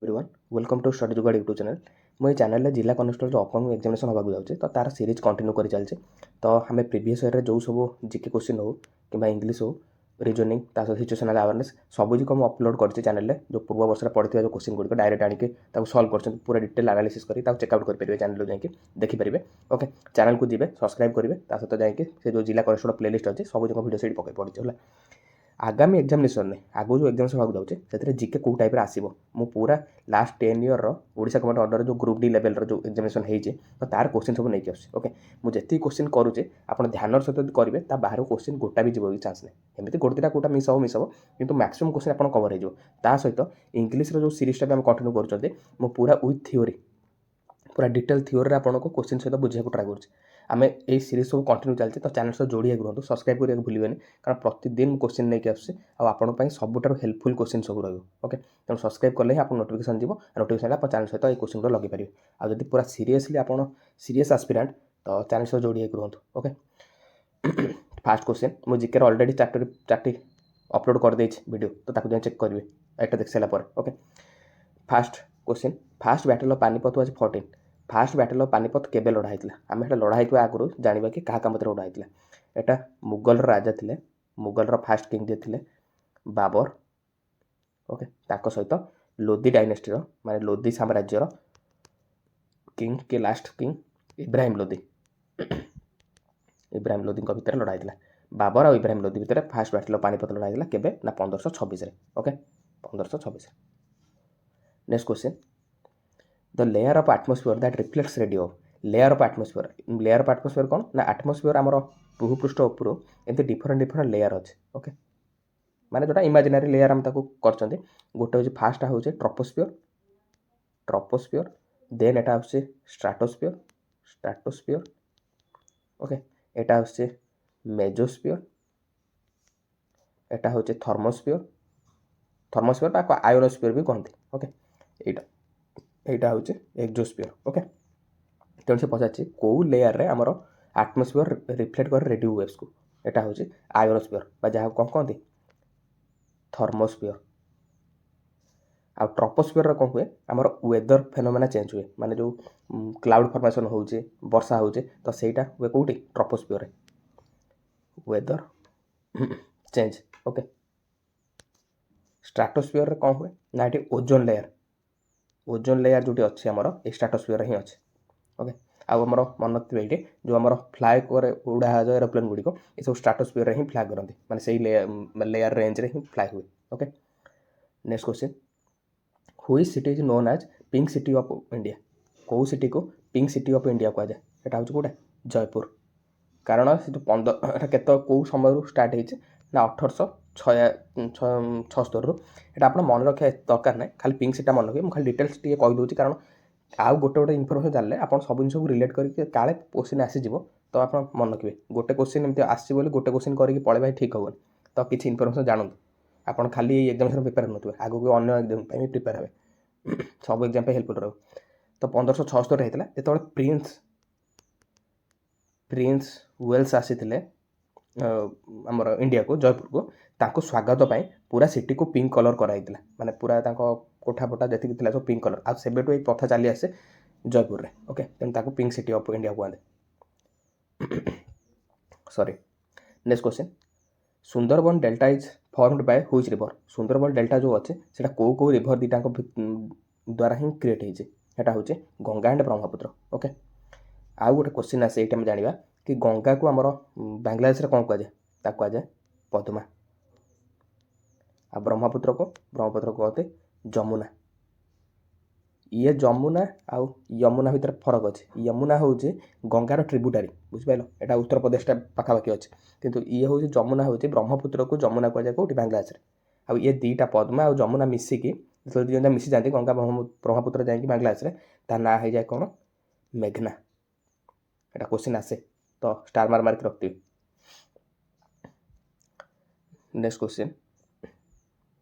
Everyone welcome to study जुगाड़ YouTube channel. मुझे channel जिला कनेस्टेबल जो अपकमिंग एग्जामिनेशन होगा जाऊँचे तो तार सीरीज कंटिन्यू कर चलছে। तो आम प्रीवियस ईयर जो सब जीके क्वेश्चन हो कि इंग्लीश हो रिजनिंग सहित सिचुएशनल अवेयरनेस सब जी मुझे अपलोड कर चैनल जो पूर्व वर्ष पढ़ी जो क्वेश्चन गुड़िक डायरेक्ट आनिक सल्व कर पूरा डिटेल एनालिसिस कर चेकआउट करेंगे चैनल जाकि देखिपारे। ओके चैनल को जी सब्सक्राइब करेंगे सहित जाकि जो जिला कनेस्टेबल प्लेलिस्ट अच्छे सब जो वीडियो से पकड़ पड़ी है। आगामी एग्जामिनेशन में आगू जो एग्जाम होगा जाऊँचे से जीके कौ टाइप आसो मु पूरा last 10 year Odisha government under जो ग्रुप डी लेवल जो एग्जामिनेशन होती तो तार क्वेश्चन सब नहीं आस। ओके मुझे क्वेश्चन करुचे आप ध्यान सहित करेंगे बाहर क्वेश्चन गोटा भी जीव चांस नहीं एमती गोटे दुटा कौटा मिस हम कि मैक्सिमम क्वेश्चन आप कवर हो सहित इंग्लीश जो सीरीजटा भी आम कंटिन्यू कर पूरा विथ थ्योरी पूरा डिटेल थ्योरी आपको क्वेश्चन सहित बुझा ट्राए कर आम ये सीरीज सब कंटिन्यू चलते तो चैनल सहित जोड़ी रुहतु सब्सक्राइब करने भूलें कारण प्रतिदिन क्वेश्चन नहीं आसूँ सबुठ हेल्पफुल क्वेश्चन सब रोके तेणु सब्सक्राइब कले आप नोटिफिकेशन जीव नोटिफिकेशन आप चैनल सहित ये क्वेश्चन लगे पारे आदि पूरा सीरीयसली आप सीरीयस एस्पिरेंट तो चैनल सहित जोड़ी रुहतु। ओके फास्ट क्वेश्चन मुझे जीके ऑलरेडी चार्टी अपलोड कर देछि वीडियो तो ताकू चेक करेंगे एक देख सारापर। Okay first question first battle of Panipat was 14 first battle of Panipat केबे लड़ा होता आम एटा लड़ा होता आगु जाना कि क्या मत लड़ा होता एटा मुगल राजा थे मुगल फास्ट किंग जे थे बाबर। ओके ताको सहित लोधी डायनेस्टी माने लोधी साम्राज्यर किंग के लास्ट किंग इब्राहिम लोधी इब्राहिम लोधी भितर लड़ा होता बाबर और इब्राहिम लोधी भितर फास्ट बैटल ऑफ पानीपत लड़ा होता केबे ना 1526। Okay 1526। Next question the layer of atmosphere that reflects radio layer of atmosphere कौन ना एटमॉस्फेयर आमर भूपृष्ठ उपर एमती डिफरेंट लेयर अच्छे। ओके माने जोटा इमेजिनरी लेयर आम कर गोटे हूँ फास्ट हूँ ट्रोपोस्फियर देन एटा हूँ स्ट्राटोस्फियर। ओके एटा हूँ मेजोस्फियर एटा हूँ थर्मोस्फियर आयोनोस्फियर भी कहते। ओके एटा हूँ एक्जोस्फियर। ओके तेणु से पचार कौ लेयर रे आमर एटमॉस्फेयर रिफ्लेक्ट कर रेडियो वेव्स को एटा हूँ आयोनोस्फियर जहाँ कौन कहते थर्मोस्फियर। आ ट्रोपोस्फियर कौन हुए आमर वेदर फेनोमेना चेंज हुए माने जो क्लाउड फॉर्मेशन होचे वर्षा होचे तो सेटा हुए कौटी troposphere weather change. Okay stratosphere कौन हुए ना ये ओजोन लेयर जो अच्छे आमर स्ट्राटोस्फियर ही अच्छे। ओके आमर मन रखिए जो आम फ्लाए करे उड़ाज एरोप्लेन गुड़िक ये सब स्ट्राटोस्फियर ही फ्लाई करते माने से लेयर रेंज रे ही फ्लाई हुए। ओके नेक्स्ट क्वेश्चन हुई city is known as pink city of India कौ सिटी को पिंक सिटी ऑफ इंडिया कहुए यहाँ हूँ कौटा जयपुर कारण से जो 15 केत कौ समय स्टार्ट होना 1876 यहाँ आप मन रखा दरकार ना खाली पिंक सिटी मन रखिए मुझे खाली डिटेल्स टे कहीदे कारण आउ गोटे गोटे इनफर्मेशन जानले आप सब जिन रिलेट करके काले क्वेश्चन आसीज तो आप मन रखिए गोटे क्वेश्चन एमती आसो गोटे क्वेश्चन करके पड़े ठीक हेन तो किसी इनफर्मेशन जानतु आप खाली एग्जामिनेशन प्रिपेयर नुवे आगू अन्य एग्जाम भी प्रिपेयर हे सब एग्जाम हेल्पफुल रहो। तो 1576 होता जो प्रिंस वेल्स आसी आमर इंडिया को जयपुर को ताको स्वागत पाई पूरा सिटी को पिंक कलर कराई माने पूरा कोठा फोटा जी सब पिंक कलर आज से ये प्रथा चली आसे जयपुर रे। ओके तेनाली पिंक सिटी ऑफ इंडिया कहते sorry. Next question Sundarban delta is formed by which river Sundarban delta जो अच्छे से कौ कौ रिवर दीटा द्वारा ही क्रिएट होता हूँ गंगा एंड ब्रह्मपुत्र। ओके आउ गोटे क्वेश्चन आसे ये जाना कि गंगा को आमर बांग्लादेश रे कौन कहुए पद्मा आ ब्रह्मपुत्र को कहते जमुना। ये जमुना आउ यमुना भितर फरक अच्छे यमुना हूँ गंगार ट्रिब्यूटारी बुझिपाल यहाँ उत्तर प्रदेश पाखापाखि अच्छे किंतु ये हूँ जमुना हूँ ब्रह्मपुत्र को जमुना कहुए कौटी बांग्लादेश आउ ये दीटा पद्मा और जमुना मिसिकी जो दिजा मिसी जाती गंगा ब्रह्मपुत्र जाकि बांग्लादेश ता ना हो जाए कौन मेघना। यहाँ क्वेश्चन आसे तो स्टार मार्क रखती। नेक्स्ट क्वेश्चन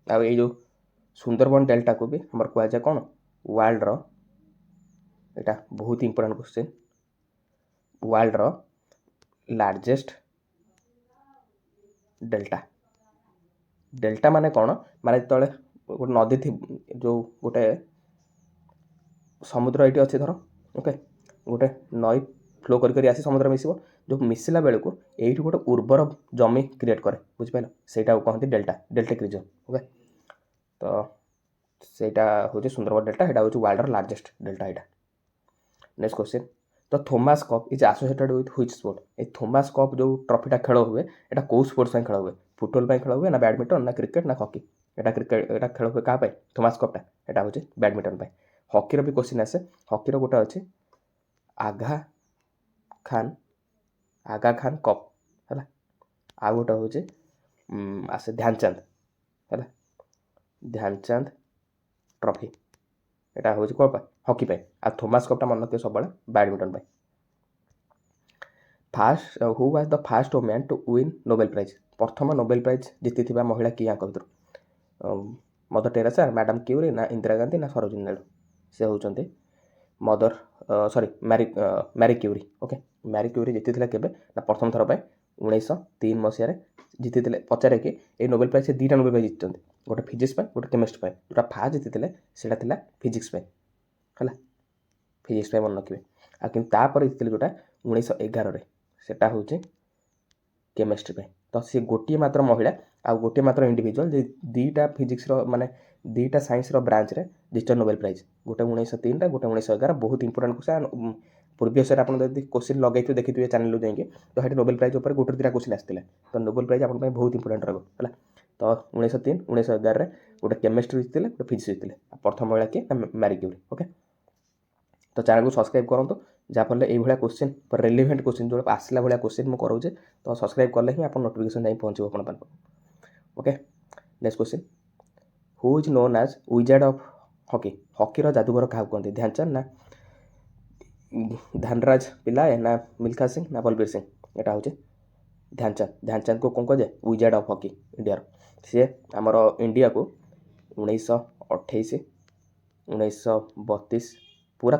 आ जो सुंदरबन डेल्टा को भी हमारे कहुए कौन वर्ल्ड रो एटा बहुत इंपोर्टेंट क्वेश्चन वर्ल्ड रो लार्जेस्ट डेल्टा माने कौन माने जो गोटे नदी थी जो गोटे ସମୁଦ୍ର ଏଇଠି ଅଛି ଧର, ଓକେ, ଗୋଟେ ନଈ ଫ୍ଲୋ କରି ଆସି ସମୁଦ୍ର ମିଶିବ, ଯେଉଁ ମିଶିଲା ବେଳକୁ ଏଇଠି ଗୋଟେ ଉର୍ବର ଜମି କ୍ରିଏଟ୍ କରେ, ବୁଝିପାରିଲ, ସେଇଟାକୁ କହନ୍ତି ଡେଲ୍ଟାଟିକ୍ ରିଜନ୍। ଓକେ, ତ ସେଇଟା ହେଉଛି ସୁନ୍ଦରବନ ଡେଲ୍ଟା, ସେଇଟା ହେଉଛି ୱାର୍ଲଡର ଲାର୍ଜେଷ୍ଟ ଡେଲ୍ଟା ଏଇଟା। ନେକ୍ସଟ କ୍ୱେଶ୍ଚିନ୍, ତ Thomas cup is associated with which sport? এই থোমাস কপ ଯେଉଁ ଟ୍ରଫିଟା ଖେଳ ହୁଏ এটা କେଉଁ ସ୍ପୋର୍ଟସ୍ ପାଇଁ ଖେଳ ହୁଏ? ଫୁଟବଲ୍ ପାଇଁ ଖେଳ ହୁଏ ନା ବ୍ୟାଡମିଣ୍ଟନ ନା କ୍ରିକେଟ୍ ନା ହକି? এটা ଖେଳ ହୁଏ କାହା ପାଇଁ? ଥୋମାସ କପ୍ଟା এটা ହେଉଛି ବ୍ୟାଡମିଣ୍ଟନ ପାଇଁ। ହକିର ବି କ୍ୱେଶ୍ଚିନ୍ ଆସେ, ହକିର ଗୋଟେ ଅଛି ଆଘା ଖାନ୍ କପ୍ ହେଲା, ଆଉ ଗୋଟେ ହେଉଛି ଆସେ ଧ୍ୟାନଚାନ୍ଦ ହେଲା, ଧ୍ୟାନଚାନ୍ଦ ଟ୍ରଫି, এটা ହେଉଛି କ'ଣ ପାଇଁ? ହକି ପାଇଁ। ଆଉ ଥୋମାସ କପ୍ଟା ମନେ ରଖିବେ ସବୁବେଳେ ବ୍ୟାଡମିଣ୍ଟନ ପାଇଁ। Who was the first woman to win Nobel prize? ପ୍ରଥମ ନୋବେଲ ପ୍ରାଇଜ୍ ଜିତିଥିବା ମହିଳା କିଏ ୟାଙ୍କ ଭିତରୁ? ମଦର ଟେରେସା, ମ୍ୟାଡ଼ାମ କ୍ୟୁରି ନା ଇନ୍ଦିରା ଗାନ୍ଧୀ ନା ସରୋଜିନୀ ନାଇଡୁ? ସେ ହେଉଛନ୍ତି Mary curiae. Okay, Mary curiae ଜିତିଥିଲେ କେବେ? ନା ପ୍ରଥମ ଥର ପାଇଁ 1903 ମସିହାରେ ଜିତିଥିଲେ। ପଚାରେ କି ଏଇ ନୋବେଲ ପ୍ରାଇଜ୍ ସେ ଦୁଇଟା ନୋବେଲ ପ୍ରାଇଜ୍ ଜିତିଛନ୍ତି, ଗୋଟେ ଫିଜିକ୍ସ ପାଇଁ ଗୋଟେ କେମିଷ୍ଟ୍ରି ପାଇଁ। ଯେଉଁଟା ଫାଷ୍ଟ ଜିତିଥିଲେ ସେଇଟା ଥିଲା ଫିଜିକ୍ସ ପାଇଁ ହେଲା, ଫିଜିକ୍ସ ପାଇଁ ମନେ ରଖିବେ। ଆଉ କିନ୍ତୁ ତାପରେ ଜିତିଥିଲେ ଯେଉଁଟା 1911ରେ, ସେଟା ହେଉଛି କେମିଷ୍ଟ୍ରି ପାଇଁ। ତ ସେ ଗୋଟିଏ ମାତ୍ର ମହିଳା ଆଉ ଗୋଟିଏ ମାତ୍ର ଇଣ୍ଡିଭିଜୁଆଲ୍ ଯେ ଦୁଇଟା ଫିଜିକ୍ସର ମାନେ ଦୁଇଟା ସାଇନ୍ସର ବ୍ରାଞ୍ଚରେ ଜିତିଛନ୍ତି ନୋବେଲ ପ୍ରାଇଜ୍, ଗୋଟେ 1903ଟା ଗୋଟେ 1911। ବହୁତ ଇମ୍ପୋର୍ଟାଣ୍ଟ କ୍ୱେଶ୍ଚନ୍। ପ୍ରିଭିୟସ୍ ଆପଣ ଯଦି କ୍ୱେଶ୍ଚିନ୍ ଲଗେଇଥିବେ ଦେଖିଥିବେ ଚ୍ୟାନେଲରୁ ଯାଇକି, ତ ସେଠି ନୋବେଲ ପ୍ରାଇଜ୍ ଉପରେ ଗୋଟେ ଦୁଇଟା କ୍ୱେଶ୍ଚିନ୍ ଆସିଥିଲା। ତ ନୋବେଲ ପ୍ରାଇଜ୍ ଆପଣଙ୍କ ପାଇଁ ବହୁତ ଇମ୍ପୋର୍ଟାଣ୍ଟ ରହିବ ହେଲା। ତ 1903 1911ରେ ଗୋଟେ କେମିଷ୍ଟ୍ରି ଜିତିଥିଲେ, ଗୋଟେ ଫିଜିକ୍ସ ଜିତିଥିଲେ। ପ୍ରଥମ ମହିଳା କିଏ? Mary curiae. ଓକେ, ତ ଚ୍ୟାନେଲକୁ ସବସ୍କ୍ରାଇବ୍ କରନ୍ତୁ, ଯାହାଫଳରେ ଏଇଭଳିଆ କ୍ୱେଶ୍ଚିନ୍ ରେଲିଭେଣ୍ଟ କ୍ୱେଶ୍ଚିନ୍ ଯେଉଁ ଆସିଲା ଭଳିଆ କ୍ୱେଶ୍ଚିନ୍ ମୁଁ କରୁଛେ, ତ ସବସ୍କ୍ରାଇବ୍ କଲେ ହିଁ ଆପଣ ନୋଟିଫିକେସନ୍ ଯାଇ ପହଞ୍ଚିବ ଆପଣ ପାଖକୁ। Okay, next question, who is known as wizard of hockey? ହକିର ଯାଦୁଘର କାହାକୁ କୁହନ୍ତି? ଧ୍ୟାନଚାନ୍ଦ ନା ଧ୍ୟାନରାଜ ପିଲାଏ ନା ମିଲ୍ଖା ସିଂ ନା ବଲବୀର ସିଂ? ଏଇଟା ହେଉଛି ଧ୍ୟାନଚାନ୍ଦ। ଧ୍ୟାନଚାନ୍ଦକୁ କ'ଣ କୁହାଯାଏ? ୱିଜାର୍ଡ ଅଫ୍ ହକି ଇଣ୍ଡିଆର। ସିଏ ଆମର ଇଣ୍ଡିଆକୁ 1928 1932 ପୁରା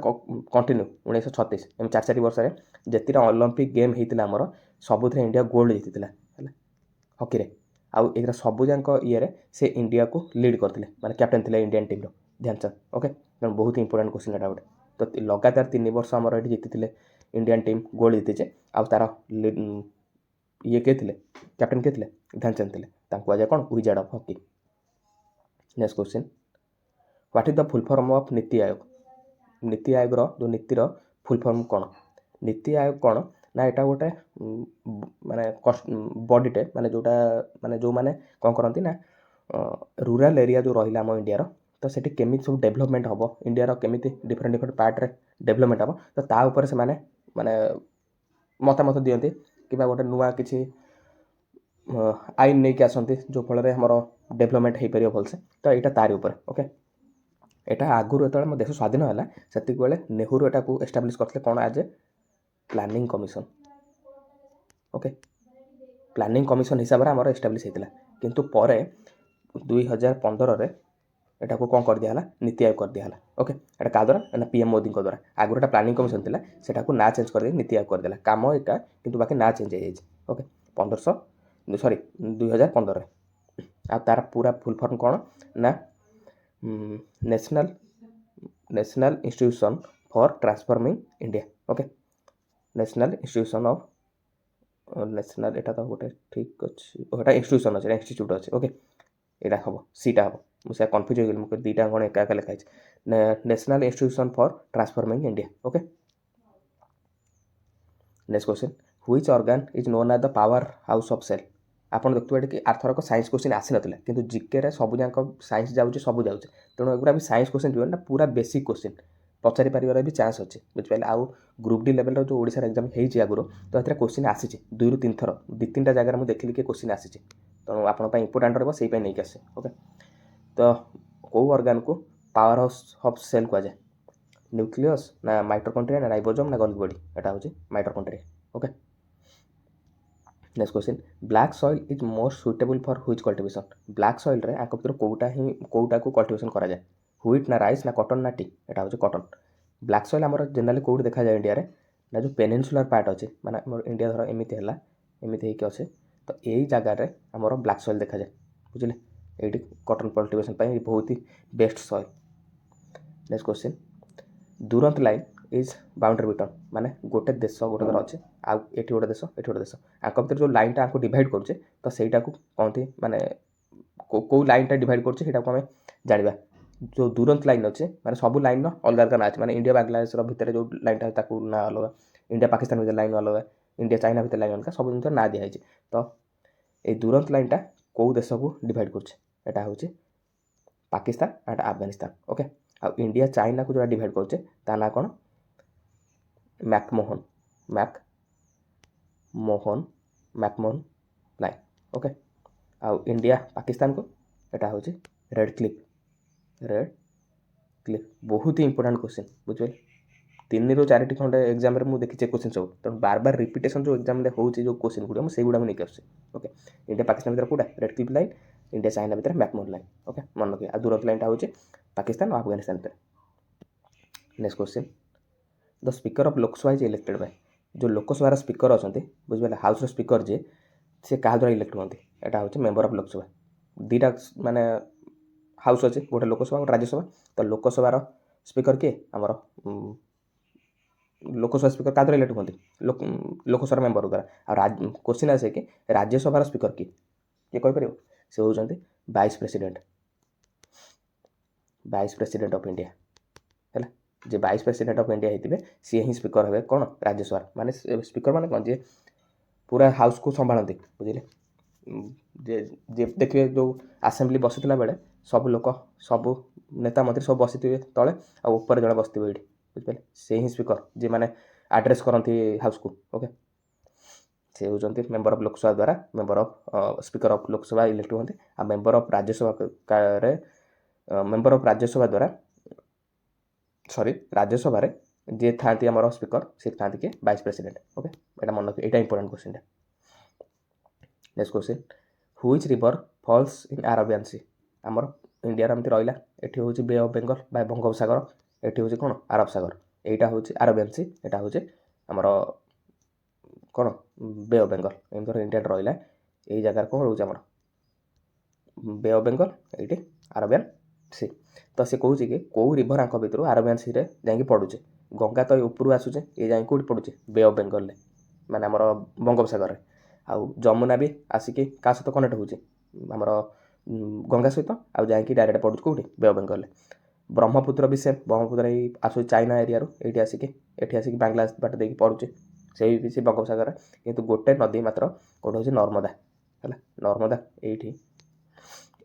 କଣ୍ଟିନ୍ୟୁ 1936 ଏମିତି 4 ବର୍ଷରେ ଯେତିଟା ଅଲମ୍ପିକ୍ ଗେମ୍ ହେଇଥିଲା ଆମର ସବୁଥିରେ ଇଣ୍ଡିଆ ଗୋଲ୍ଡ ଜିତିଥିଲା ହେଲା ହକିରେ। ଆଉ ଏଇଟା ସବୁଯାକ ଇଏରେ ସେ ଇଣ୍ଡିଆକୁ ଲିଡ୍ କରିଥିଲେ, ମାନେ କ୍ୟାପ୍ଟେନ୍ ଥିଲେ ଇଣ୍ଡିଆନ୍ ଟିମ୍ର ଧ୍ୟାନଚାନ୍ଦ। ଓକେ, ତେଣୁ ବହୁତ ଇମ୍ପୋର୍ଟାଣ୍ଟ କ୍ୱେଶ୍ଚିନ୍ ଏଟା ଗୋଟେ। ତ ଲଗାତାର 3 ବର୍ଷ ଆମର ଏଠି ଜିତିଥିଲେ ଇଣ୍ଡିଆନ୍ ଟିମ୍, ଗୋଲ୍ଡ ଜିତିଛେ। ଆଉ ତାର ଇଏ କିଏ ଥିଲେ? କ୍ୟାପ୍ଟେନ୍ କିଏ ଥିଲେ? ଧ୍ୟାନଚାନ୍ଦ ଥିଲେ। ତାଙ୍କୁ କୁହାଯାଏ କ'ଣ? Wizard of hockey. Next question, what is the full form of NITI Aayog? ନୀତି ଆୟୋଗର ଯେଉଁ ନୀତିର ଫୁଲ୍ ଫର୍ମ କ'ଣ? ନୀତି ଆୟୋଗ କ'ଣ ନା ଏଇଟା ଗୋଟେ ମାନେ ବଡ଼ିଟେ, ମାନେ ଯେଉଁଟା ମାନେ ଯେଉଁମାନେ କ'ଣ କରନ୍ତି ନା ରୁରାଲ୍ ଏରିଆ ଯେଉଁ ରହିଲା ଆମ ଇଣ୍ଡିଆର, ତ ସେଠି କେମିତି ସବୁ ଡେଭଲପମେଣ୍ଟ ହେବ, ଇଣ୍ଡିଆର କେମିତି ଡିଫରେଣ୍ଟ ପାର୍ଟରେ ଡେଭଲପମେଣ୍ଟ ହେବ, ତ ତା ଉପରେ ସେମାନେ ମାନେ ମତାମତ ଦିଅନ୍ତି କିମ୍ବା ଗୋଟେ ନୂଆ କିଛି ଆଇନ ନେଇକି ଆସନ୍ତି ଯେଉଁ ଫଳରେ ଆମର ଡେଭଲପମେଣ୍ଟ ହେଇପାରିବ ଭଲସେ। ତ ଏଇଟା ତାରି ଉପରେ। ଓକେ, ଏଇଟା ଆଗରୁ ଯେତେବେଳେ ଆମ ଦେଶ ସ୍ୱାଧୀନ ହେଲା ସେତିକିବେଳେ ନେହେରୁ ଏଟାକୁ ଏଷ୍ଟାବ୍ଲିଶ୍ କରିଥିଲେ କ'ଣ? As a planning commission. Okay, planning commission ହିସାବରେ ଆମର ଏଷ୍ଟାବ୍ଲିଶ୍ ହେଇଥିଲା। କିନ୍ତୁ ପରେ 2015ରେ ଏଟାକୁ କ'ଣ କରିଦିଆହେଲା? ନୀତି ଆୟୋଗ କରିଦିଆହେଲା। ଓକେ, ଏଟା କାହା ଦ୍ୱାରା? ନା PM ମୋଦିଙ୍କ ଦ୍ୱାରା। ଆଗରୁ ଏଟା ପ୍ଲାନିଂ କମିଶନ୍ ଥିଲା, ସେଟାକୁ ନାଁ ଚେଞ୍ଜ କରିଦେଇ ନୀତି ଆୟୋଗ କରିଦେଲା। କାମ ଏକା, କିନ୍ତୁ ବାକି ନାଁ ଚେଞ୍ଜ ହେଇଯାଇଛି। ଓକେ, 2015ରେ। ଆଉ ତାର ପୁରା ଫୁଲ୍ ଫର୍ମ କ'ଣ ନା national institution for transforming India. Okay, national institution of national, ଏଇଟା ତ ଗୋଟେ ଠିକ୍ ଅଛି, ଏଇଟା ଇନଷ୍ଟିଟ୍ୟୁସନ୍ ଅଛି, ଇନଷ୍ଟିଚ୍ୟୁଟ୍ ଅଛି। ଓକେ, ଏଇଟା ହେବ ସିଟା ହେବ। ମୁଁ ସେୟା କନଫ୍ୟୁଜ୍ ହେଇଗଲି, ମୁଁ ଦୁଇଟା କ'ଣ ଏକା ଏକା ଲେଖା ହେଇଛି। National institution for transforming India. Okay, next question, which organ is known as the power house of cell? ଆପଣ ଦେଖୁଥିବେ ଏଠି ଆରଥରକ ସାଇନ୍ସ କ୍ୱେଶ୍ଚିନ୍ ଆସିନଥିଲା, କିନ୍ତୁ ଜିକେରେ ସବୁଯାକ ସାଇନ୍ସ ଯାଉଛି, ସବୁ ଯାଉଛି। ତେଣୁ ଏଗୁଡ଼ା ବି ସାଇନ୍ସ କ୍ୱେଶ୍ଚିନ୍ ଯିବ ନା, ପୁରା ବେସିକ୍ କ୍ୱେଶ୍ଚିନ୍ ପଚାରି ପାରିବାର ବି ଚାନ୍ସ ଅଛି, ବୁଝିପାରିଲେ। ଆଉ ଗ୍ରୁପ୍ ଡି ଲେଭେଲର ଯେଉଁ ଓଡ଼ିଶାର ଏକ୍ଜାମ୍ ହେଇଛି ଆଗରୁ, ତ ଏଥିରେ କ୍ୱେଶ୍ଚିନ୍ ଆସିଛି 2ରୁ 3 ଥର, 2-3ଟା ଜାଗାରେ ମୁଁ ଦେଖିଲି କି କ୍ୱେଶ୍ଚିନ୍ ଆସିଛି। ତେଣୁ ଆପଣଙ୍କ ପାଇଁ ଇମ୍ପୋର୍ଟାଣ୍ଟ ରହିବ, ସେଇ ପାଇଁ ନେଇକି ଆସିଛି। ଓକେ, ତ କେଉଁ ଅର୍ଗାନକୁ ପାୱାର ହାଉସ୍ ଅଫ୍ ସେଲ୍ କୁହାଯାଏ? ନ୍ୟୁକ୍ଲିୟସ୍ ନା ମାଇଟୋକଣ୍ଡ୍ରିଆ ନା ରାଇବୋଜୋମ୍ ନା ଗଲ୍ଗି ବଡି? ଏଟା ହେଉଛି mitochondria. Okay, next question, black soil is most suitable for which cultivation? Black ସଏଲ୍ରେ ଆଙ୍କ ଭିତରୁ କେଉଁଟାକୁ କଲ୍ଟିଭେସନ୍ କରାଯାଏ? ହ୍ୱିଟ୍ ନା ରାଇସ୍ ନା କଟନ୍ ନା ଟି? ଏଟା ହେଉଛି କଟନ୍। ବ୍ଲାକ୍ ସଏଲ୍ ଆମର ଜେନେରାଲି କେଉଁଠି ଦେଖାଯାଏ ଇଣ୍ଡିଆରେ? ନା ଯେଉଁ ପେନିନସୁଲାର ପାର୍ଟ ଅଛି, ମାନେ ଆମର ଇଣ୍ଡିଆ ଧର ଏମିତି ହେଲା, ଏମିତି ହେଇକି ଅଛି, ତ ଏଇ ଜାଗାରେ ଆମର ବ୍ଲାକ୍ ସଏଲ୍ ଦେଖାଯାଏ, ବୁଝିଲେ। ଏଇଠି କଟନ୍ କଲ୍ଟିଭେସନ୍ ପାଇଁ ବହୁତ ହି best soil. Next question, Durand line is boundary between ମାନେ ଗୋଟେ ଦେଶ ଗୋଟେ ଧର ଅଛି ଆଉ ଏଠି ଗୋଟେ ଦେଶ ଏଠି ଗୋଟେ ଦେଶ ଆଙ୍କ ଭିତରେ ଯେଉଁ ଲାଇନ୍ଟା ଆଙ୍କୁ ଡିଭାଇଡ଼ କରୁଛେ ତ ସେଇଟାକୁ କହନ୍ତି ମାନେ କେଉଁ ଲାଇନ୍ଟା ଡିଭାଇଡ଼ କରୁଛେ ସେଇଟାକୁ ଆମେ ଜାଣିବା। ଯେଉଁ ଦୁରନ୍ତ ଲାଇନ୍ ଅଛି ମାନେ ସବୁ ଲାଇନ୍ର ଅଲଗା ଅଲଗା ନାଁ ଅଛି ମାନେ ଇଣ୍ଡିଆ ବାଂଲାଦେଶର ଭିତରେ ଯେଉଁ ଲାଇନ୍ଟା ତାକୁ ନାଁ ଅଲଗା, ଇଣ୍ଡିଆ ପାକିସ୍ତାନ ଭିତରେ ଲାଇନ୍ ଅଲଗା, ଇଣ୍ଡିଆ ଚାଇନା ଭିତରେ ଲାଇନ୍ ଅଲଗା, ସବୁ ଜିନିଷ ନାଁ ଦିଆହେଇଛି। ତ এই ଦୁରନ୍ତ ଲାଇନ୍ଟା କେଉଁ ଦେଶକୁ ଡିଭାଇଡ଼ କରୁଛେ ଏଇଟା ହେଉଛି ପାକିସ୍ତାନ ଆଣ୍ଡ ଆଫଗାନିସ୍ତାନ। ଓକେ, ଆଉ ଇଣ୍ଡିଆ ଚାଇନାକୁ ଯେଉଁଟା ଡିଭାଇଡ଼ କରୁଛେ ତା ନାଁ କ'ଣ? McMahon line. ଓକେ, ଆଉ ଇଣ୍ଡିଆ ପାକିସ୍ତାନକୁ ଏଇଟା ହେଉଛି ରେଡ୍ କ୍ଲିଫ୍। ବହୁତ ହି ଇମ୍ପୋର୍ଟାଣ୍ଟ କ୍ୱେଶ୍ଚିନ୍ ବୁଝିପାରିଲେ। 3ରୁ 4ଟି ଖଣ୍ଡେ ଏକ୍ଜାମ୍ରେ ମୁଁ ଦେଖିଛି କ୍ୱେଶ୍ଚିନ୍ ସବୁ, ତେଣୁ ବାରବାର ରିପିଟେସନ୍ ଯେଉଁ ଏକ୍ଜାମ୍ରେ ହେଉଛି ଯେଉଁ କ୍ୱେଶ୍ଚିନ୍ ଗୁଡ଼ିକ ମୁଁ ସେଇଗୁଡ଼ାକୁ ନେଇକି ଆସୁଛି। ଓକେ, ଇଣ୍ଡିଆ ପାକିସ୍ତାନ ଭିତରେ କେଉଁଟା? Radcliffe line, India China ଭିତରେ ମ୍ୟାକମୋହନ ଲାଇନ୍। ଓକେ, ମନେ ରଖିବେ। ଆଉ ଦୁରନ୍ତ ଲାଇନ୍ଟା ହେଉଛି ପାକିସ୍ତାନ ଆଉ ଆଫଗାନିସ୍ତାନ ଭିତରେ। Next question, the speaker of Lok Sabha is elected Bai. ଯେଉଁ ଲୋକସଭାର ସ୍ପିକର ଅଛନ୍ତି ବୁଝିପାରିଲେ, ହାଉସ୍ର ସ୍ପିକର ଯିଏ ସେ କାହା ଦ୍ୱାରା ଇଲେକ୍ଟ ହୁଅନ୍ତି? ଏଇଟା ହେଉଛି ମେମ୍ବର ଅଫ୍ ଲୋକସଭା। ଦୁଇଟା ମାନେ ହାଉସ୍ ଅଛି, ଗୋଟେ ଲୋକସଭା ଗୋଟେ ରାଜ୍ୟସଭା। ତ ଲୋକସଭାର ସ୍ପିକର କିଏ? ଆମର ଲୋକସଭା ସ୍ପିକର କାହା ଦ୍ୱାରା ଇଲେକ୍ଟ ହୁଅନ୍ତି? ଲୋକସଭାର ମେମ୍ବର ଦ୍ୱାରା। ଆଉ କ୍ୱେଶ୍ଚିନ୍ ଆସେ କି ରାଜ୍ୟସଭାର ସ୍ପିକର କିଏ? କିଏ କହିପାରିବ? ସେ ହେଉଛନ୍ତି ଭାଇସ୍ ପ୍ରେସିଡେଣ୍ଟ ଅଫ୍ ଇଣ୍ଡିଆ। ହେଲା, ଯେ ଭାଇସ୍ ପ୍ରେସିଡେଣ୍ଟ ଅଫ୍ ଇଣ୍ଡିଆ ହେଇଥିବେ ସିଏ ହିଁ ସ୍ପିକର ହେବେ କ'ଣ? ରାଜ୍ୟସଭାର। ମାନେ ସ୍ପିକର ମାନେ କ'ଣ? ଯିଏ ପୁରା ହାଉସ୍କୁ ସମ୍ଭାଳନ୍ତି ବୁଝିଲେ। ଯେ ଦେଖିବେ ଯେଉଁ ଆସେମ୍ବଲି ବସିଥିଲା ବେଳେ ସବୁ ଲୋକ ସବୁ ନେତା ମନ୍ତ୍ରୀ ସବୁ ବସିଥିବେ ତଳେ ଆଉ ଉପରେ ଜଣେ ବସିଥିବେ ଏଇଠି ବୁଝିପାରିଲେ, ସେ ହିଁ ସ୍ପିକର ଯିଏ ମାନେ ଆଡ୍ରେସ୍ କରନ୍ତି ହାଉସ୍କୁ। ଓକେ, ସେ ହେଉଛନ୍ତି ମେମ୍ବର ଅଫ୍ ଲୋକସଭା ଦ୍ୱାରା ସ୍ପିକର ଅଫ୍ ଲୋକସଭା ଇଲେକ୍ଟ ହୁଅନ୍ତି। ଆଉ ମେମ୍ବର ଅଫ୍ ରାଜ୍ୟସଭାରେ ଯିଏ ଥାନ୍ତି ଆମର ସ୍ପିକର ସେ ଥାନ୍ତି କିଏ? Vice president. ଓକେ, ଏଇଟା ମନେ ରଖିବେ, ଏଇଟା ଇମ୍ପୋର୍ଟାଣ୍ଟ କ୍ୱେଶ୍ଚିନ୍ଟା। Next question, which river falls in Arabian sea. ଆମର ଇଣ୍ଡିଆର ଏମିତି ରହିଲା, ଏଠି ହେଉଛି ବେ ଅଫ୍ ବେଙ୍ଗଲ ବା ବଙ୍ଗୋପସାଗର, ଏଠି ହେଉଛି କ'ଣ? ଆରବ ସାଗର। এইটা ହେଉଛି ଆରବିଆନ୍ ସି, এটা ହେଉଛି ଆମର କ'ଣ? ବେ ଅଫ୍ ବେଙ୍ଗଲ। ଏମିତି ଧର ଇଣ୍ଡିଆଟା ରହିଲା, ଏଇ ଜାଗାରେ କ'ଣ ରହୁଛି ଆମର? ବେ ଅଫ୍ ବେଙ୍ଗଲ, ଏଇଠି ଆରବିଆନ୍ ସି। ତ ସେ କହୁଛି କି କେଉଁ ରିଭର ଆଙ୍କ ଭିତରୁ ଆରବିଆନ୍ ସିରେ ଯାଇକି ପଡ଼ୁଛି? ଗଙ୍ଗା ତ ଉପରୁ ଆସୁଛି, ଏ ଯାଇକି କେଉଁଠି ପଡ଼ୁଛି? ବେ ଅଫ୍ ବେଙ୍ଗଲରେ, ମାନେ ଆମର ବଙ୍ଗୋପସାଗରରେ। ଆଉ ଯମୁନା ବି ଆସିକି କାହା ସହିତ କନେକ୍ଟ ହେଉଛି? ଆମର ଗଙ୍ଗା ସହିତ, ଆଉ ଯାଇକି ଡାଇରେକ୍ଟ ପଡ଼ୁଛି କେଉଁଠି? ବେ ଅଫ୍ ବେଙ୍ଗଲରେ। ବ୍ରହ୍ମପୁତ୍ର ବି ସେମ୍, ବ୍ରହ୍ମପୁତ୍ର ଏଇ ଆସୁଛି ଚାଇନା ଏରିଆରୁ, ଏଠି ଆସିକି ବାଂଲାଦେଶ ବାଟ ଦେଇକି ପଡ଼ୁଛି, ସେଇ ବି ସେ ବଙ୍ଗୋପସାଗରରେ। କିନ୍ତୁ ଗୋଟେ ନଦୀ ମାତ୍ର କେଉଁଠି ହେଉଛି? ନର୍ମଦା। ହେଲା, ନର୍ମଦା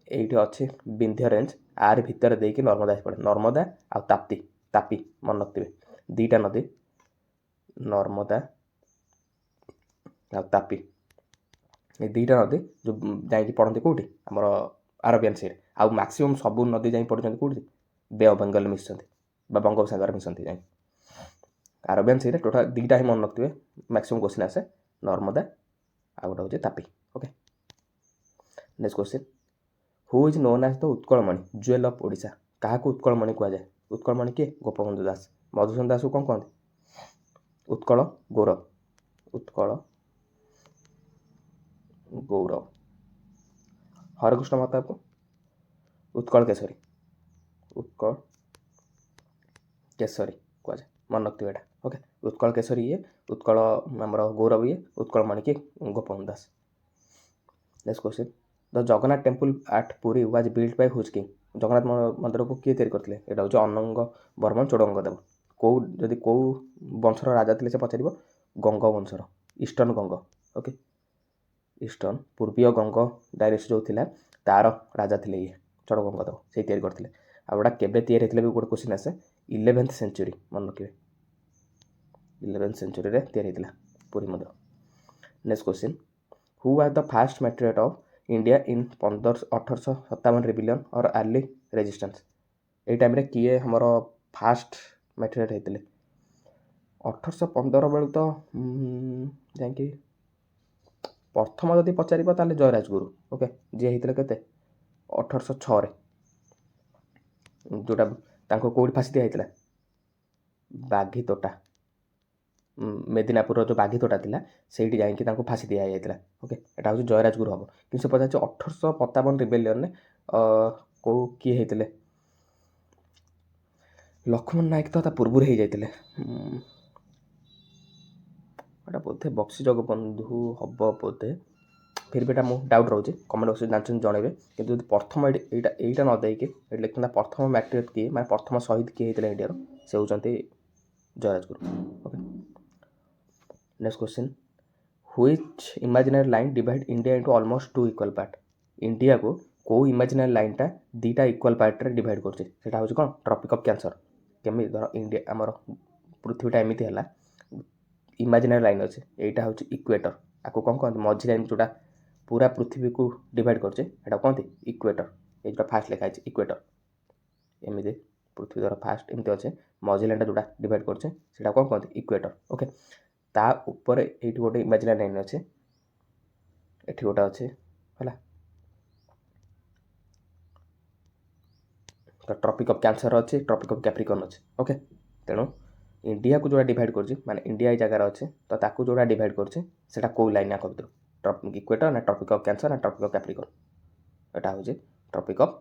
ଏଇଠି ଅଛି ବିନ୍ଧ୍ୟ ରେଞ୍ଜ, ଆରି ଭିତରେ ଦେଇକି ନର୍ମଦା ପଡ଼େ। ନର୍ମଦା ଆଉ ତାପି ମନେ ରଖିଥିବେ, ଦୁଇଟା ନଦୀ, ନର୍ମଦା ଆଉ ତାପି, এই ଦୁଇଟା ନଦୀ ଯେଉଁ ଯାଇକି ପଡ଼ନ୍ତି କେଉଁଠି? ଆମର ଆରବିଆନ୍ ସିରେ। ଆଉ ମ୍ୟାକ୍ସିମମ୍ ସବୁ ନଦୀ ଯାଇ ପଡ଼ୁଛନ୍ତି କେଉଁଠି? ବେ ଅଫ୍ ବେଙ୍ଗଲରେ ମିଶୁଛନ୍ତି ବା ବଙ୍ଗୋପସାଗରରେ ମିଶନ୍ତି ଯାଇକି। ଆରବିଆନ୍ ସିରେ ଟୋଟାଲ୍ ଦୁଇଟା ହିଁ ମନେ ରଖିଥିବେ, ମ୍ୟାକ୍ସିମମ୍ କ୍ୱେଶ୍ଚିନ୍ ଆସେ, ନର୍ମଦା ଆଉ ଗୋଟେ ହେଉଛି Tapi. Okay, next question, who is known as the Utkalmani jewel of Odisha. କାହାକୁ ଉତ୍କଳମଣି କୁହାଯାଏ? ଉତ୍କଳମଣି କିଏ? ଗୋପବନ୍ଧୁ ଦାସ। ମଧୁସୂଦନ ଦାସକୁ କ'ଣ କହନ୍ତି? ଉତ୍କଳ ଗୌରବ। ହରେକୃଷ୍ଣ ମହତାବକୁ ଉତ୍କଳ କେଶରୀ କୁହାଯାଏ, ମନେ ରଖିଥିବେ ଏଇଟା। ଓକେ, ଉତ୍କଳ କେଶରୀ ଇଏ, ଉତ୍କଳ ଆମର ଗୌରବ ଇଏ, ଉତ୍କଳମଣି କିଏ? Gopabandhu Das. Next question, the Jagannath temple at Puri was built Bai whose king. Jagannath ମନ୍ଦିରକୁ କିଏ ତିଆରି କରିଥିଲେ? ଏଇଟା ହେଉଛି ଅନଙ୍ଗ ବର୍ମନ ଚୋଡ଼ଗଙ୍ଗଦେବ। ଯଦି କେଉଁ ବଂଶର ରାଜା ଥିଲେ ସେ ପଚାରିବ? ଗଙ୍ଗ ବଂଶର, ଇଷ୍ଟର୍ଣ୍ଣ ଗଙ୍ଗ। ଓକେ, ଇଷ୍ଟର୍ଣ୍ଣ ପୂର୍ବୀୟ ଗଙ୍ଗ ଡାଇନେଷ୍ଟି ଯେଉଁ ଥିଲା ତାର ରାଜା ଥିଲେ ଇଏ ଚୋଡ଼ଗଙ୍ଗଦେବ, ସେଇ ତିଆରି କରିଥିଲେ। ଆଉ ଏଇଟା କେବେ ତିଆରି ହେଇଥିଲେ ବି ଗୋଟେ କ୍ୱେଶ୍ଚିନ୍ ଆସେ, 11th ସେଞ୍ଚୁରୀ, ମନେ ରଖିବେ, 11th ସେଞ୍ଚୁରୀରେ ତିଆରି ହେଇଥିଲା ପୁରୀ ମନ୍ଦିର। Next question, who was the first martyr of India in 1857 rebellion or early resistance. ଏଇ ଟାଇମ୍ରେ କିଏ ଆମର ଫାଷ୍ଟ ମ୍ୟାଟ୍ରିଆର୍ଟ ହେଇଥିଲେ? 1815 ବେଳକୁ ତ ଯାଇକି ପ୍ରଥମ ଯଦି ପଚାରିବ ତାହେଲେ ଜୟରାଜଗୁରୁ। ଓକେ, ଯିଏ ହେଇଥିଲେ କେତେ? 1806ରେ, ଯେଉଁଟା ତାଙ୍କୁ କେଉଁଠି ଫାଶୀ ଦିଆ ହେଇଥିଲା? ବାଘିତୋଟା, ମେଦିନାପୁରର ଯେଉଁ ବାଘିତୋଟା ଥିଲା ସେଇଠି ଯାଇକି ତାଙ୍କୁ ଫାଶୀ ଦିଆଯାଇଥିଲା। ଓକେ, ଏଇଟା ହେଉଛି ଜୟରାଜଗୁରୁ ହେବ। କିନ୍ତୁ ସେ ପଚାରୁଛି 1857 ରିବେଲିୟନରେ କିଏ ହେଇଥିଲେ? ଲକ୍ଷ୍ମଣ ନାୟକ ତ ତା ପୂର୍ବରୁ ହେଇଯାଇଥିଲେ। ଏଇଟା ବୋଧେ ବକ୍ସି ଜଗବନ୍ଧୁ ହବ ବୋଧେ, ଫିର୍ ବି ଏଇଟା ମୁଁ ଡାଉଟ୍ ରହୁଛି। କମେଣ୍ଟ ବକ୍ସରେ ଜାଣିଛନ୍ତି ଜଣାଇବେ। କିନ୍ତୁ ଯଦି ପ୍ରଥମ ଏଇଟା ନ ଦେଇକି ଏଠି ଲେଖିଥାନ୍ତା ପ୍ରଥମ ମ୍ୟାଟ୍ରିଅଟ୍ କିଏ, ମାନେ ପ୍ରଥମ ଶହୀଦ କିଏ ହେଇଥିଲେ ଇଣ୍ଡିଆର, ସେ ହେଉଛନ୍ତି Jayi Rajguru. Okay, next question, which imaginary line divide India into almost 2 equal part. ଇଣ୍ଡିଆକୁ କେଉଁ ଇମାଜିନାରୀ ଲାଇନ୍ଟା ଦୁଇଟା ଇକ୍ୱାଲ୍ ପାର୍ଟରେ ଡିଭାଇଡ୍ କରୁଛି, ସେଇଟା ହେଉଛି କ'ଣ, ଟ୍ରପିକ୍ ଅଫ୍ କ୍ୟାନ୍ସର। କେମିତି ଧର ଇଣ୍ଡିଆ ଆମର ପୃଥିବୀଟା ଏମିତି ହେଲା, ଇମାଜିନାରୀ ଲାଇନ୍ ଅଛି, ଏଇଟା ହେଉଛି ଇକ୍ୱେଟର। ଆକୁ କ'ଣ କହନ୍ତି, ମଝି ଲାଇନ୍ ଯେଉଁଟା ପୁରା ପୃଥିବୀକୁ ଡିଭାଇଡ୍ କରୁଛି ସେଇଟା କହନ୍ତି ଇକ୍ୱେଟର। ଏଇ ଯେଉଁଟା ଫାଷ୍ଟ ଲେଖା ହେଇଛି ଇକ୍ୱେଟର, ଏମିତି ପୃଥିବୀ ଧର ଫାଷ୍ଟ ଏମିତି ଅଛି, ମଝି ଲାଇନ୍ଟା ଯେଉଁଟା ଡିଭାଇଡ୍ କରୁଛି ସେଇଟା କ'ଣ କହନ୍ତି ଇକ୍ୱେଟର। ଓକେ, ତା ଉପରେ ଏଇଠି ଗୋଟେ ଇମାଜିନାରୀ ଲାଇନ୍ ଅଛି, ଏଠି ଗୋଟେ ଅଛି ହେଲା, ତ ଟ୍ରପିକ୍ ଅଫ୍ କ୍ୟାନ୍ସର ଅଛି, ଟ୍ରପିକ୍ ଅଫ୍ କ୍ୟାପ୍ରିକର୍ନ ଅଛି। ଓକେ, ତେଣୁ ଇଣ୍ଡିଆକୁ ଯେଉଁଟା ଡିଭାଇଡ୍ କରୁଛି, ମାନେ ଇଣ୍ଡିଆ ଏଇ ଜାଗାରେ ଅଛି, ତ ତାକୁ ଯେଉଁଟା ଡିଭାଇଡ୍ କରୁଛି ସେଇଟା କେଉଁ ଲାଇନ୍ ଆଙ୍କ ଭିତରୁ, ଇକ୍ୱେଟର ନା ଟ୍ରପିକ୍ ଅଫ୍ କ୍ୟାନ୍ସର ନା ଟ୍ରପିକ୍ ଅଫ୍ କ୍ୟାପ୍ରିକର୍ନ, ଏଇଟା ହେଉଛି ଟ୍ରପିକ୍ ଅଫ୍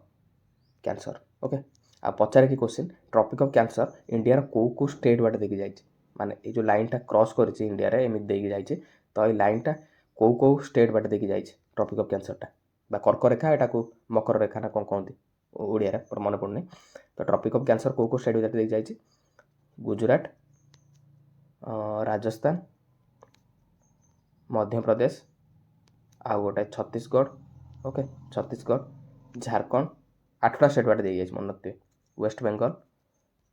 କ୍ୟାନ୍ସର। ଓକେ, ଆଉ ପଚାରେ କି କ୍ୱେଶ୍ଚିନ୍, ଟ୍ରପିକ୍ ଅଫ୍ କ୍ୟାନ୍ସର ଇଣ୍ଡିଆର କେଉଁ ଷ୍ଟେଟ୍ ବାଟେ ଦେଇକି ଯାଇଛି, ମାନେ ଏଇ ଯେଉଁ ଲାଇନ୍ଟା କ୍ରସ୍ କରିଛି ଇଣ୍ଡିଆରେ ଏମିତି ଦେଇକି ଯାଇଛି, ତ ଏଇ ଲାଇନ୍ଟା କେଉଁ ଷ୍ଟେଟ୍ ବାଟେ ଦେଇକି ଯାଇଛି ଟ୍ରପିକ୍ ଅଫ୍ କ୍ୟାନ୍ସରଟା, ବା କର୍କରେଖା, ଏଟାକୁ ମକର ରେଖା ନା କ'ଣ କହନ୍ତି ଓଡ଼ିଆରେ ମନେ ପଡ଼ୁନି। ତ ଟ୍ରପିକ୍ ଅଫ୍ କ୍ୟାନ୍ସର କେଉଁ ଷ୍ଟେଟ୍ ବାଟେ ଦେଇକି ଯାଇଛି, ଗୁଜୁରାଟ, ରାଜସ୍ଥାନ, ମଧ୍ୟପ୍ରଦେଶ, ଆଉ ଗୋଟେ ଛତିଶଗଡ଼। ଓକେ, ଛତିଶଗଡ଼, ଝାଡ଼ଖଣ୍ଡ, 8ଟା ଷ୍ଟେଟ୍ ବାଟେ ଦେଇଯାଇଛି ମନେ ରଖିଥିବେ, ୱେଷ୍ଟ ବେଙ୍ଗଲ,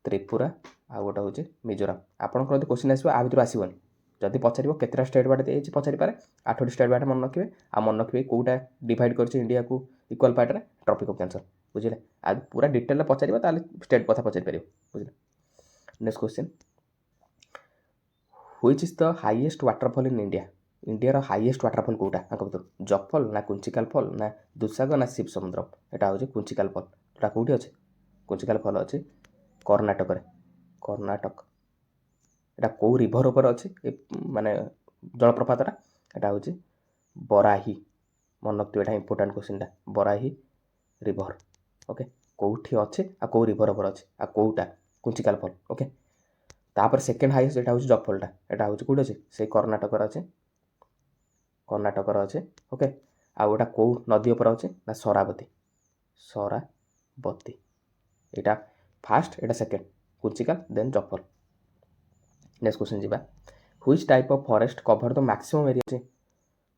ତ୍ରିପୁରା, ଆଉ ଗୋଟେ ହେଉଛି ମିଜୋରାମ। ଆପଣଙ୍କର ଯଦି କ୍ୱେଶ୍ଚିନ୍ ଆସିବ ଆ ଭିତରୁ ଆସିବନି, ଯଦି ପଚାରିବ କେତେଟା ଷ୍ଟେଟ୍ ବାଟେ ଦେଇଯାଇଛି ପଚାରିପାରେ, 8ଟି ଷ୍ଟେଟ୍ ବାଟେ ମନେ ରଖିବେ। ଆଉ ମନେ ରଖିବେ କେଉଁଟା ଡିଭାଇଡ୍ କରିଛି ଇଣ୍ଡିଆକୁ ଇକ୍ୱାଲ୍ ପାର୍ଟରେ, ଟ୍ରପିକ୍ ଅଫ୍ କ୍ୟାନ୍ସର। ବୁଝିଲେ, ଆଉ ପୁରା ଡିଟେଲରେ ପଚାରିବ ତାହେଲେ ଷ୍ଟେଟ୍ କଥା ପଚାରିପାରିବ। ବୁଝିଲେ, next question, which is the highest waterfall in India. ଇଣ୍ଡିଆର ହାଇଏଷ୍ଟ ୱାଟରଫଲ୍ କେଉଁଟା ତାଙ୍କ ଭିତରୁ, ଜଗଫଲ୍ ନା କୁଞ୍ଚିକାଲ ଫଲ୍ ନା ଦୁସାଗର ନା ଶିବ ସମୁଦ୍ର। ଏଇଟା ହେଉଛି କୁଞ୍ଚିକାଲ ଫଲ୍। ଏଇଟା କେଉଁଠି ଅଛି, କୁଞ୍ଚିକାଲ ଫଲ୍ ଅଛି କର୍ଣ୍ଣାଟକରେ, କର୍ଣ୍ଣାଟକ। ଏଇଟା କେଉଁ ରିଭର ଉପରେ ଅଛି, ମାନେ ଜଳପ୍ରପାତଟା, ଏଇଟା ହେଉଛି ବରାହି। ମନେ ରଖିଥିବେ, ଏଇଟା ଇମ୍ପୋର୍ଟାଣ୍ଟ କ୍ୱେଶ୍ଚିନ୍ଟା, ବରାହି ରିଭର। ଓକେ, କେଉଁଠି ଅଛି ଆଉ କେଉଁ ରିଭର ଉପରେ ଅଛି, ଆଉ କେଉଁଟା, କୁଞ୍ଚିକାଲ ଫଲ୍। ଓକେ, ତାପରେ ସେକେଣ୍ଡ ହାଇଏଷ୍ଟ ଏଇଟା ହେଉଛି ଜଗଫଲ୍ଟା, ଏଇଟା ହେଉଛି କେଉଁଠି ଅଛି, ସେଇ କର୍ଣ୍ଣାଟକରେ ଅଛି, କର୍ଣ୍ଣାଟକରେ ଅଛି। ଓକେ, ଆଉ ଏଇଟା କେଉଁ ନଦୀ ଉପରେ ଅଛି ନା ଶରାବତୀ, ଶରାବତୀ। ଏଇଟା ଫାଷ୍ଟ, ଏଇଟା ସେକେଣ୍ଡ, କୁଞ୍ଚିକାଲ ଦେନ୍ ଜଗଫଲ୍। ନେକ୍ସଟ କ୍ୱେଶ୍ଚିନ୍ ଯିବା, which type of forest cover the maximum area ଅଛି,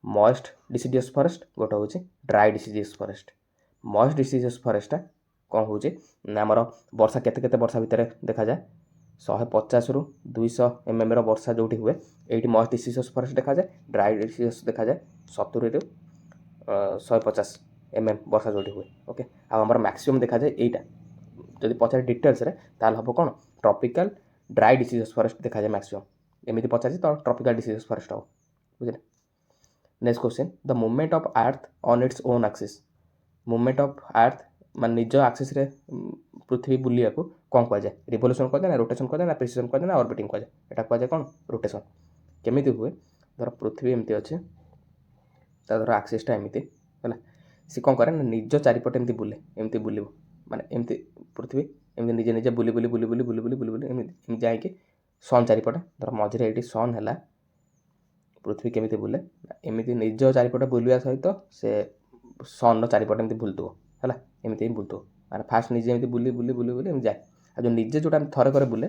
ମଏଷ୍ଟ ଡିସିଡିୟସ୍ ଫରେଷ୍ଟ, ଗୋଟେ ହେଉଛି ଡ୍ରାଏ ଡିସିଡିୟସ୍ ଫରେଷ୍ଟ। ମଏଷ୍ଟ ଡିସିଡିୟସ୍ ଫରେଷ୍ଟଟା କ'ଣ ହେଉଛି ନା ଆମର ବର୍ଷା କେତେ ବର୍ଷା ଭିତରେ ଦେଖାଯାଏ, 150ରୁ 200 mm ବର୍ଷା ଯେଉଁଠି ହୁଏ এইটি ମଏଷ୍ଟ ଡିସିଡିୟସ୍ ଫରେଷ୍ଟ ଦେଖାଯାଏ, ଡ୍ରାଏ ଡିସିଡିୟସ୍ ଦେଖାଯାଏ 70ରୁ 150 mm ବର୍ଷା ଯେଉଁଠି ହୁଏ। ଓକେ, ଆଉ ଆମର ମ୍ୟାକ୍ସିମମ୍ ଦେଖାଯାଏ ଏଇଟା। ଯଦି ପଚାରେ ଡିଟେଲ୍ସରେ ତାହେଲେ ହେବ କ'ଣ, ଟ୍ରପିକାଲ ଡ୍ରାଏ ଡିସିଡିୟସ୍ ଫରେଷ୍ଟ ଦେଖାଯାଏ ମ୍ୟାକ୍ସିମମ୍। ଏମିତି ପଚାରିଛି ତ ଟ୍ରପିକାଲ ଡିସିଡିୟସ୍ ଫରେଷ୍ଟ ହେବ। ବୁଝିଲେ, next question, the movement of earth on its own axis. Movement of earth ମାନେ ନିଜ ଆକ୍ସିସ୍ରେ ପୃଥିବୀ ବୁଲିବାକୁ କ'ଣ କୁହାଯାଏ, ରିଭଲ୍ୟୁସନ୍ କୁହାଯାଏ ନା ରୋଟେସନ୍ କୁହାଯାଏ ନା ପ୍ରିସିସନ୍ କୁହାଯାଏ ନା ଅର୍ବିଟିଂ କୁହାଯାଏ। ଏଇଟା କୁହାଯାଏ କ'ଣ, ରୋଟେସନ୍। କେମିତି ହୁଏ, ଧର ପୃଥିବୀ ଏମିତି ଅଛି, ତା ଧର ଆକ୍ସିସ୍ଟା ଏମିତି ହେଲା, ସେ କ'ଣ କରେ ନା ନିଜ ଚାରିପଟେ ଏମିତି ବୁଲେ, ଏମିତି ବୁଲିବ, ମାନେ ଏମିତି ପୃଥିବୀ ଏମିତି ନିଜେ ନିଜେ ବୁଲି ଏମିତି ଯାଇକି ସନ୍ ଚାରିପଟେ, ଧର ମଝିରେ ଏଇଠି ସନ୍ ହେଲା, ପୃଥିବୀ କେମିତି ବୁଲେ, ଏମିତି ନିଜ ଚାରିପଟେ ବୁଲିବା ସହିତ ସେ ସନ୍ର ଚାରିପଟେ ଏମିତି ବୁଲୁଥିବ ହେଲା, ଏମିତି ହିଁ ବୁଲୁଥିବ, ମାନେ ଫାଷ୍ଟ ନିଜେ ଏମିତି ବୁଲି ଏମିତି ଯାଏ। ଆଉ ଯେଉଁ ନିଜେ ଯେଉଁଟା ଥରେ করে ବୁଲେ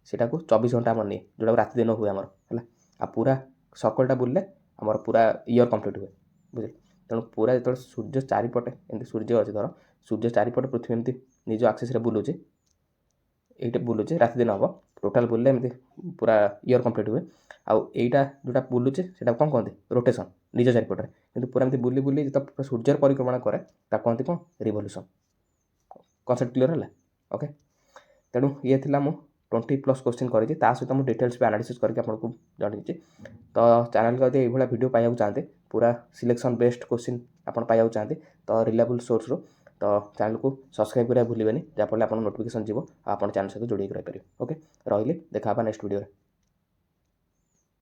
ସେଟାକୁ 24 ଘଣ୍ଟା ଆମର ନିଏ, ଯେଉଁଟାକୁ ରାତି ଦିନ ହୁଏ ଆମର ହେଲା। ଆଉ ପୁରା ସର୍କଲଟା ବୁଲିଲେ ଆମର ପୁରା ଇୟର୍ କମ୍ପ୍ଲିଟ୍ ହୁଏ। ବୁଝିଲେ, ତେଣୁ ପୁରା ଯେତେବେଳେ ସୂର୍ଯ୍ୟ ଚାରିପଟେ ଏମିତି ସୂର୍ଯ୍ୟ ଅଛି, ଧର ସୂର୍ଯ୍ୟ ଚାରିପଟେ ପୃଥିବୀ ଏମିତି ନିଜ ଆକ୍ସିସ୍ରେ ବୁଲୁଛି, এইটা ବୁଲୁଛି ରାତି ଦିନ ହେବ, ଟୋଟାଲ୍ ବୁଲିଲେ ଏମିତି ପୁରା ଇୟର୍ କମ୍ପ୍ଲିଟ୍ ହୁଏ। ଆଉ ଏଇଟା ଯେଉଁଟା ବୁଲୁଛି ସେଇଟାକୁ କ'ଣ କହନ୍ତି, ରୋଟେସନ୍, ନିଜ ଚାରିପଟରେ। କିନ୍ତୁ ପୁରା ଏମିତି ବୁଲି ଯେତେବେଳେ ସୂର୍ଯ୍ୟର ପରିକ୍ରମଣ କରେ ତାକୁ କହନ୍ତି କ'ଣ, ରିଭଲ୍ୟୁସନ୍। କନସେପ୍ଟ କ୍ଲିୟର୍ ହେଲା। ଓକେ, ତେଣୁ ଇଏ ଥିଲା ମୁଁ 20+ କ୍ୱେଶ୍ଚିନ୍ କରିଛି, ତା ସହିତ ମୁଁ ଡିଟେଲ୍ସ ବି ଆନାଲିସିସ୍ କରିକି ଆପଣଙ୍କୁ ଜଣେଇଛି। ତ ଚ୍ୟାନେଲ୍କୁ ଯଦି ଏଇଭଳିଆ ଭିଡ଼ିଓ ପାଇବାକୁ ଚାହାନ୍ତି, ପୁରା ସିଲେକ୍ସନ୍ ବେଷ୍ଟ କ୍ୱେଶ୍ଚିନ୍ ଆପଣ ପାଇବାକୁ ଚାହାନ୍ତି, ତ ରିଲାଏବୁଲ୍ ସୋର୍ସରୁ, ତ ଚ୍ୟାନେଲକୁ ସବସ୍କ୍ରାଇବ୍ କରିବା ଭୁଲିବେନି, ଯାହାଫଳରେ ଆପଣ ନୋଟିଫିକେସନ୍ ଯିବ ଆଉ ଆପଣ ଚ୍ୟାନେଲ୍ ସହିତ ଯୋଡ଼ି ହୋଇକି ରହିପାରିବେ। ଓକେ, ରହିଲି, ଦେଖା ହେବା ନେକ୍ସଟ ଭିଡ଼ିଓରେ।